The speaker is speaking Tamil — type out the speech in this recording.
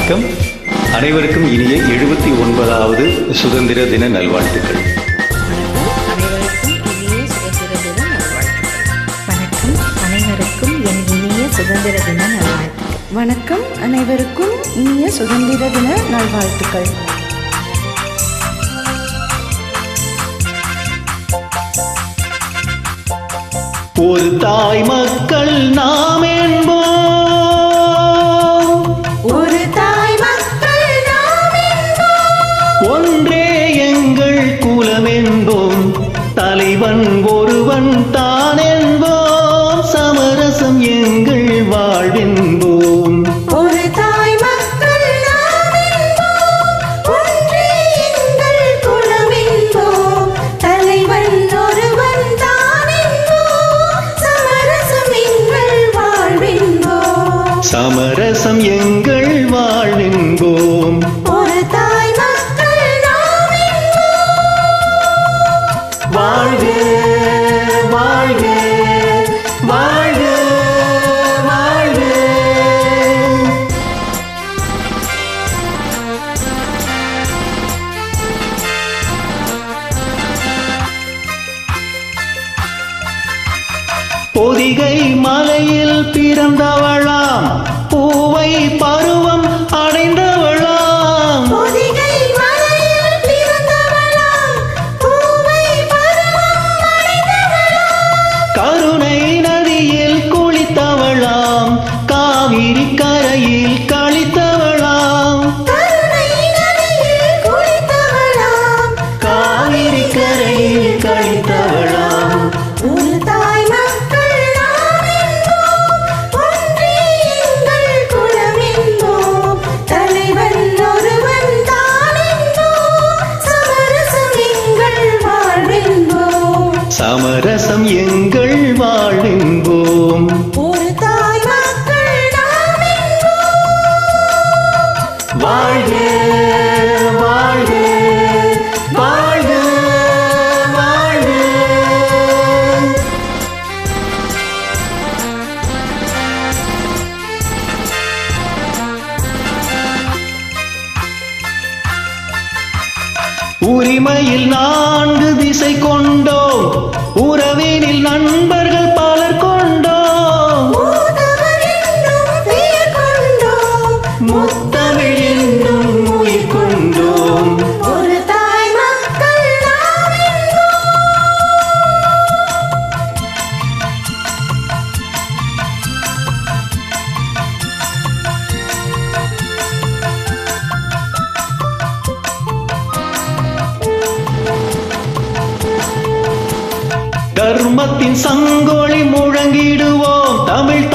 வணக்கம். அனைவருக்கும் இனிய 79வது சுதந்திர தின நல்வாழ்த்துக்கள். வணக்கம், அனைவருக்கும் இனிய சுதந்திர தின நல்வாழ்த்துக்கள். ஒரு தாய் மக்கள் நாம் என்போம், ஒரு தாய் மக்கள் நாம் என்போம், ஒன்றே எங்கள் குலம் என்போம், தலைவன் ஒருவன் தான் என்போம், சமரசம் எங்கள் வாழ்வென்போம். ஒரு தாய் மக்கள் நாம் என்போம், ஒன்றே எங்கள் குலம் என்போம், தலைவன் ஒருவன் தான் என்போம், சமரசம் எங்கள் வாழ்வென்போம். சமரசம் எங்கள் வாழ்வென்போம். ஒரு தாய் மக்கள் நாம் என்போம். வாழ்க வாழ்க வாழ்க வாழ்க. பொதிகை மலையில் பிறந்தவளாம், பூவை பருவம் அடைந்தவளாம், பொதிகை மலையில் பிறந்தவளாம், பூவை பருவம் அடைந்தவளாம், கருணை நதியில் குளித்தவளாம், காவிரி கரையில் கழித்தவளாம், கருணை நதியில் குளித்தவளாம், காவிரி கரையில் கழித்தவளாம். ஒரு தாய் மக்கள் நாம் என்போம், ஒன்றே எங்கள் குலம் என்போம், தலைவன் ஒருவன் தான் என்போம், சமரசம் எங்கள் வாழ்வென்போம். சமரசம் எங்கள் வாழ்வென்போம். ஒரு தாய் மக்கள் நாம் என்போம். வாழ்க வாழ்க வாழ்க வாழ்க. உரிமையில் 4 திசை கொண்டோம், உறவினில் நண்பர்கள் பலர் கொண்டோம், மூத்தவர் என்னும் பெயர் கொண்டோம், முத்தமிழ் என்னும் உயிர் கொண்டோம். ஒரு தாய் மக்கள் நாம் என்போம். தர்மத்தின் சங்கொலி முழங்கிடுவோம், தமிழ்